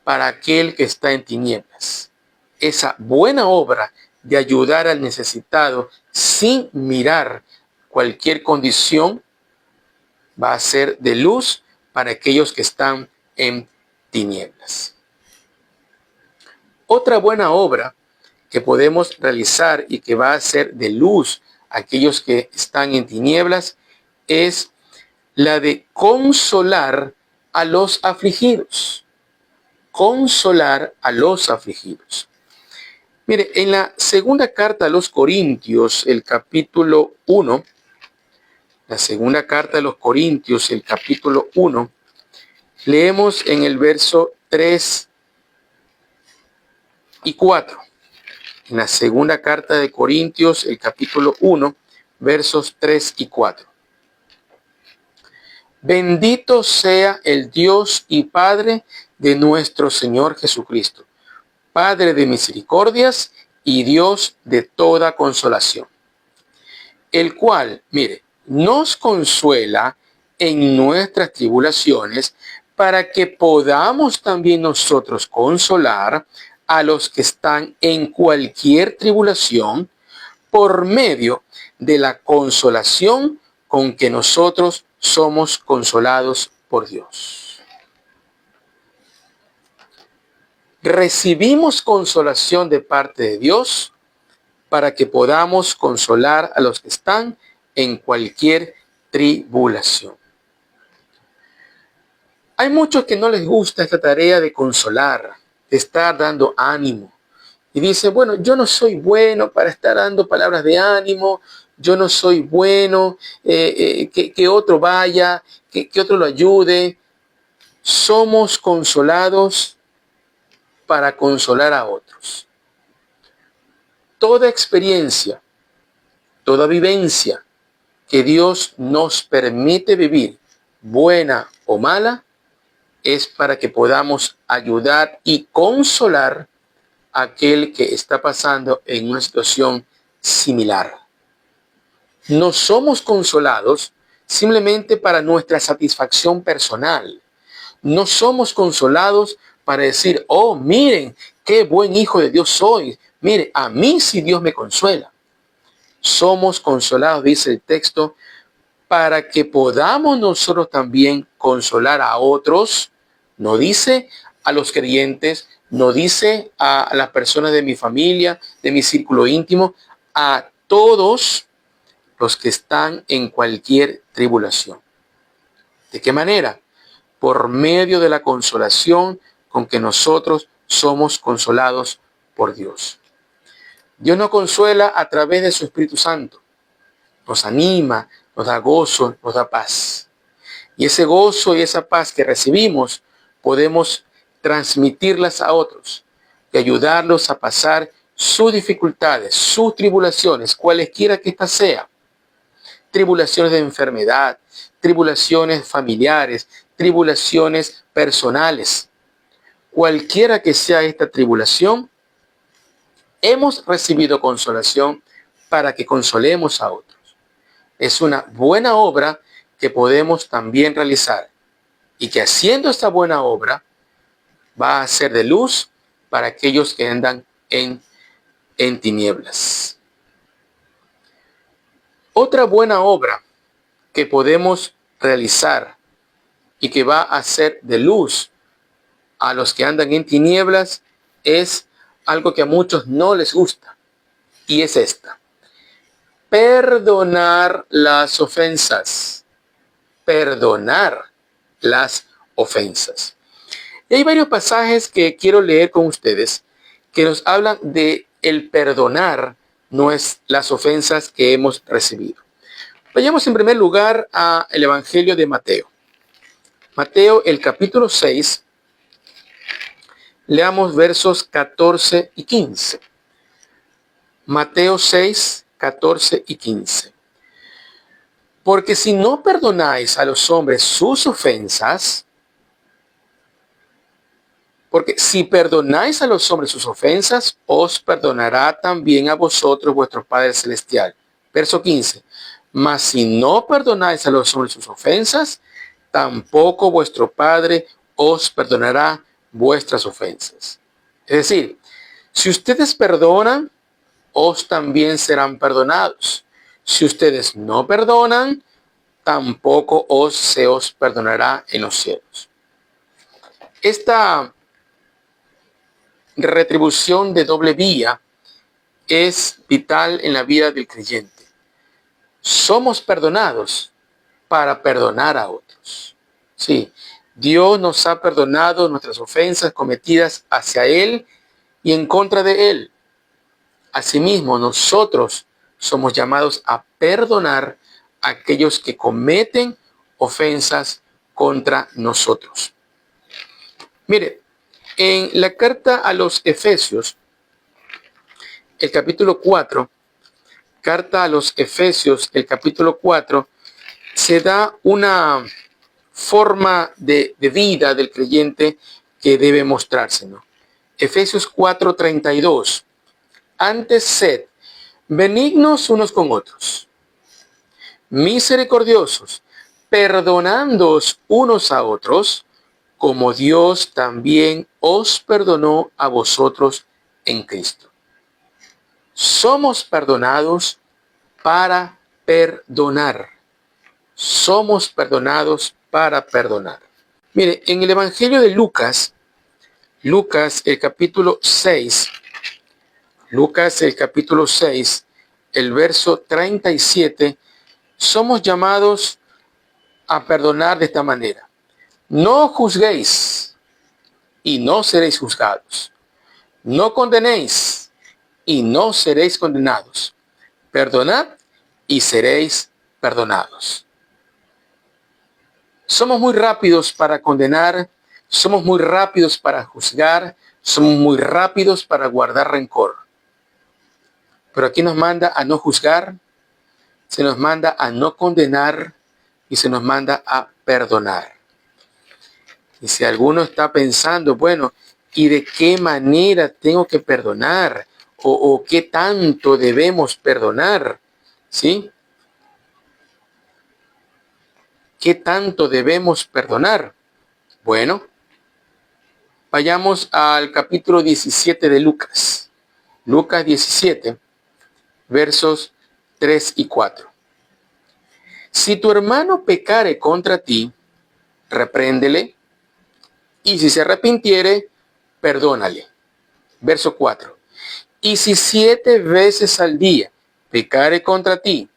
para aquel que está en tinieblas. Esa buena obra de ayudar al necesitado sin mirar cualquier condición, va a ser de luz para aquellos que están en tinieblas. Otra buena obra que podemos realizar y que va a ser de luz a aquellos que están en tinieblas es la de consolar a los afligidos. Consolar a los afligidos. Mire, en la segunda carta a los Corintios, el capítulo 1, la segunda carta a los Corintios, el capítulo 1, leemos en el verso 3 y 4. En la segunda carta de Corintios, el capítulo 1, versos 3 y 4. Bendito sea el Dios y Padre de nuestro Señor Jesucristo, Padre de misericordias y Dios de toda consolación, el cual, mire, nos consuela en nuestras tribulaciones para que podamos también nosotros consolar a los que están en cualquier tribulación por medio de la consolación con que nosotros somos consolados por Dios. Recibimos consolación de parte de Dios para que podamos consolar a los que están en cualquier tribulación. Hay muchos que no les gusta esta tarea de consolar, de estar dando ánimo. Y dice, bueno, yo no soy bueno para estar dando palabras de ánimo, yo no soy bueno, que otro vaya, que otro lo ayude. Somos consolados para consolar a otros. Toda experiencia, toda vivencia que Dios nos permite vivir, buena o mala, es para que podamos ayudar y consolar a aquel que está pasando en una situación similar. No somos consolados simplemente para nuestra satisfacción personal. No somos consolados para decir, oh, miren, qué buen hijo de Dios soy. Mire, a mí sí Dios me consuela. Somos consolados, dice el texto, para que podamos nosotros también consolar a otros. No dice a los creyentes, no dice a las personas de mi familia, de mi círculo íntimo, a todos los que están en cualquier tribulación. ¿De qué manera? Por medio de la consolación con que nosotros somos consolados por Dios. Dios nos consuela a través de su Espíritu Santo. Nos anima, nos da gozo, nos da paz. Y ese gozo y esa paz que recibimos, podemos transmitirlas a otros y ayudarlos a pasar sus dificultades, sus tribulaciones, cualesquiera que éstas sean. Tribulaciones de enfermedad, tribulaciones familiares, tribulaciones personales. Cualquiera que sea esta tribulación, hemos recibido consolación para que consolemos a otros. Es una buena obra que podemos también realizar y que haciendo esta buena obra va a ser de luz para aquellos que andan en tinieblas. Otra buena obra que podemos realizar y que va a ser de luz a los que andan en tinieblas es algo que a muchos no les gusta, y es esta: perdonar las ofensas. Perdonar las ofensas. Y hay varios pasajes que quiero leer con ustedes que nos hablan de el perdonar las ofensas que hemos recibido. Vayamos en primer lugar al Evangelio de Mateo. Mateo, el capítulo 6, leamos versos 14 y 15. Mateo 6, 14 y 15. Porque si no perdonáis a los hombres sus ofensas, porque si perdonáis a los hombres sus ofensas, os perdonará también a vosotros vuestro Padre Celestial. Verso 15. Mas si no perdonáis a los hombres sus ofensas, tampoco vuestro Padre os perdonará vuestras ofensas. Es decir, si ustedes perdonan, os también serán perdonados. Si ustedes no perdonan, tampoco se os perdonará en los cielos. Esta retribución de doble vía es vital en la vida del creyente. Somos perdonados para perdonar a otros. Sí, Dios nos ha perdonado nuestras ofensas cometidas hacia Él y en contra de Él. Asimismo, nosotros somos llamados a perdonar a aquellos que cometen ofensas contra nosotros. Mire, en la carta a los Efesios, el capítulo 4, carta a los Efesios, el capítulo 4, se da una forma de vida del creyente que debe mostrarse, ¿no? Efesios 4:32. Antes sed benignos unos con otros, misericordiosos, perdonándoos unos a otros, como Dios también os perdonó a vosotros en Cristo. Somos perdonados para perdonar. Somos perdonados para perdonar. Mire, en el Evangelio de Lucas, el capítulo 6, el verso 37, somos llamados a perdonar de esta manera. No juzguéis y no seréis juzgados. No condenéis y no seréis condenados. Perdonad y seréis perdonados. Somos muy rápidos para condenar, somos muy rápidos para juzgar, somos muy rápidos para guardar rencor. Pero aquí nos manda a no juzgar, se nos manda a no condenar y se nos manda a perdonar. Y si alguno está pensando, bueno, ¿y de qué manera tengo que perdonar? ¿O qué tanto debemos perdonar? ¿Sí? ¿Qué tanto debemos perdonar? Bueno, vayamos al capítulo 17 de Lucas. Lucas 17, versos 3 y 4. Si tu hermano pecare contra ti, repréndele, y si se arrepintiere, perdónale. Verso 4. Y si 7 veces al día pecare contra ti,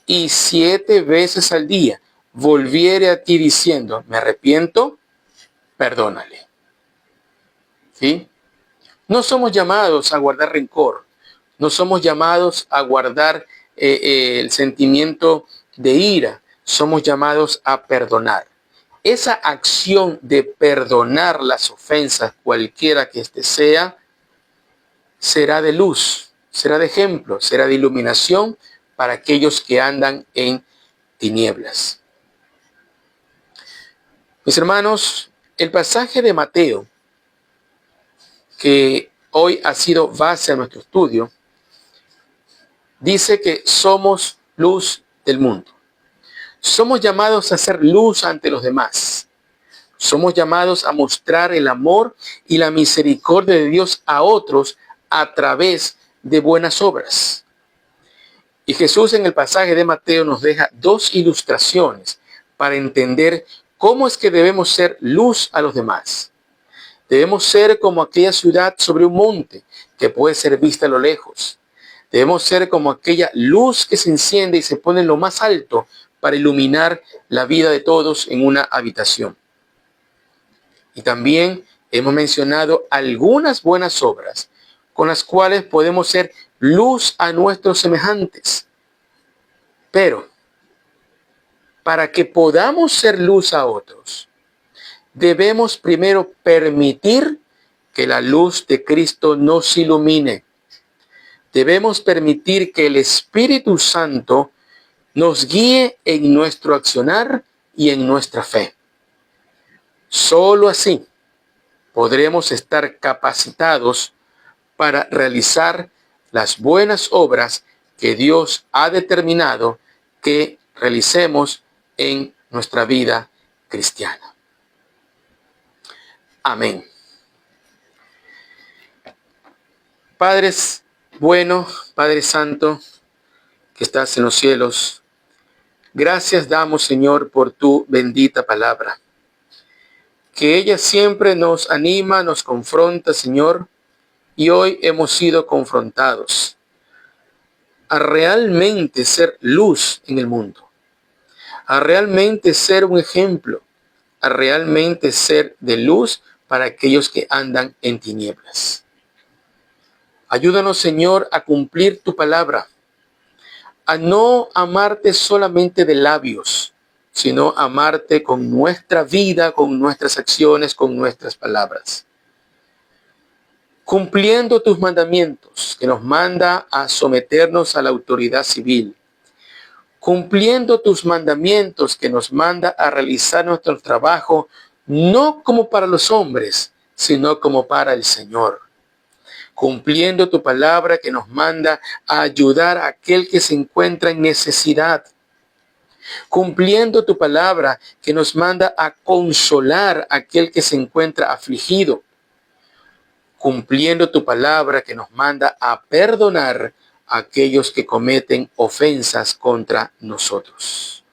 y 7 veces al día volviere a ti diciendo, me arrepiento, perdónale. ¿Sí? No somos llamados a guardar rencor, no somos llamados a guardar el sentimiento de ira, somos llamados a perdonar. Esa acción de perdonar las ofensas, cualquiera que éste sea, será de luz, será de ejemplo, será de iluminación para aquellos que andan en tinieblas. Mis hermanos, el pasaje de Mateo, que hoy ha sido base a nuestro estudio, dice que somos luz del mundo. Somos llamados a ser luz ante los demás. Somos llamados a mostrar el amor y la misericordia de Dios a otros a través de buenas obras. Y Jesús en el pasaje de Mateo nos deja 2 ilustraciones para entender cómo es que debemos ser luz a los demás. Debemos ser como aquella ciudad sobre un monte que puede ser vista a lo lejos. Debemos ser como aquella luz que se enciende y se pone en lo más alto para iluminar la vida de todos en una habitación. Y también hemos mencionado algunas buenas obras con las cuales podemos ser luz a nuestros semejantes. Pero para que podamos ser luz a otros, debemos primero permitir que la luz de Cristo nos ilumine. Debemos permitir que el Espíritu Santo nos guíe en nuestro accionar y en nuestra fe. Solo así podremos estar capacitados para realizar las buenas obras que Dios ha determinado que realicemos en nuestra vida cristiana. Amén. Padres, Bueno, Padre Santo, que estás en los cielos, gracias damos, Señor, por tu bendita palabra. Que ella siempre nos anima, nos confronta, Señor, y hoy hemos sido confrontados a realmente ser luz en el mundo, a realmente ser un ejemplo, a realmente ser de luz para aquellos que andan en tinieblas. Ayúdanos, Señor, a cumplir tu palabra, a no amarte solamente de labios, sino amarte con nuestra vida, con nuestras acciones, con nuestras palabras. Cumpliendo tus mandamientos, que nos manda a someternos a la autoridad civil. Cumpliendo tus mandamientos, que nos manda a realizar nuestro trabajo, no como para los hombres, sino como para el Señor. Cumpliendo tu palabra, que nos manda a ayudar a aquel que se encuentra en necesidad. Cumpliendo tu palabra, que nos manda a consolar a aquel que se encuentra afligido. Cumpliendo tu palabra, que nos manda a perdonar a aquellos que cometen ofensas contra nosotros.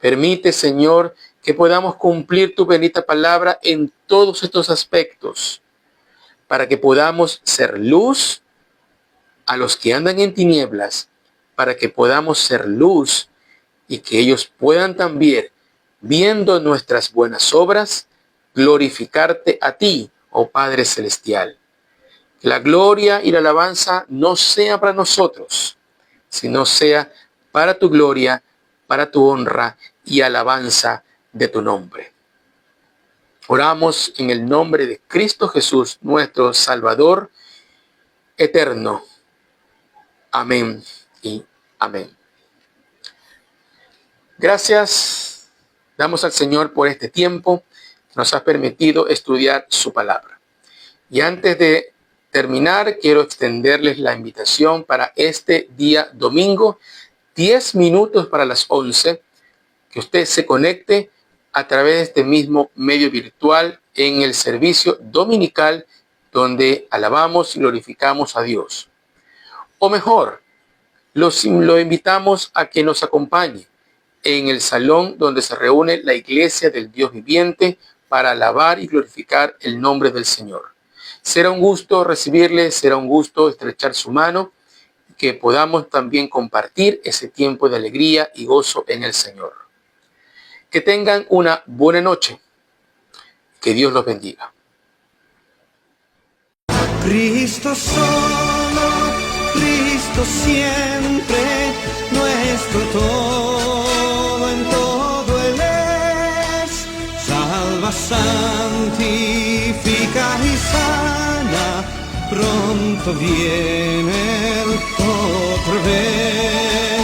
Permite, Señor, que podamos cumplir tu bendita palabra en todos estos aspectos, para que podamos ser luz a los que andan en tinieblas, para que podamos ser luz y que ellos puedan también, viendo nuestras buenas obras, glorificarte a ti, oh Padre Celestial. Que la gloria y la alabanza no sea para nosotros, sino sea para tu gloria, para tu honra y alabanza de tu nombre. Oramos en el nombre de Cristo Jesús, nuestro Salvador eterno. Amén y amén. Gracias damos al Señor por este tiempo que nos ha permitido estudiar su palabra. Y antes de terminar, quiero extenderles la invitación para este día domingo, 10 minutos para las 11, que usted se conecte a través de este mismo medio virtual en el servicio dominical donde alabamos y glorificamos a Dios. O mejor, lo invitamos a que nos acompañe en el salón donde se reúne la iglesia del Dios viviente para alabar y glorificar el nombre del Señor. Será un gusto recibirle, será un gusto estrechar su mano, que podamos también compartir ese tiempo de alegría y gozo en el Señor. Que tengan una buena noche. Que Dios los bendiga. Cristo solo, Cristo siempre, nuestro todo en todo Él es. Salva, santifica y sana, pronto viene Él otra vez.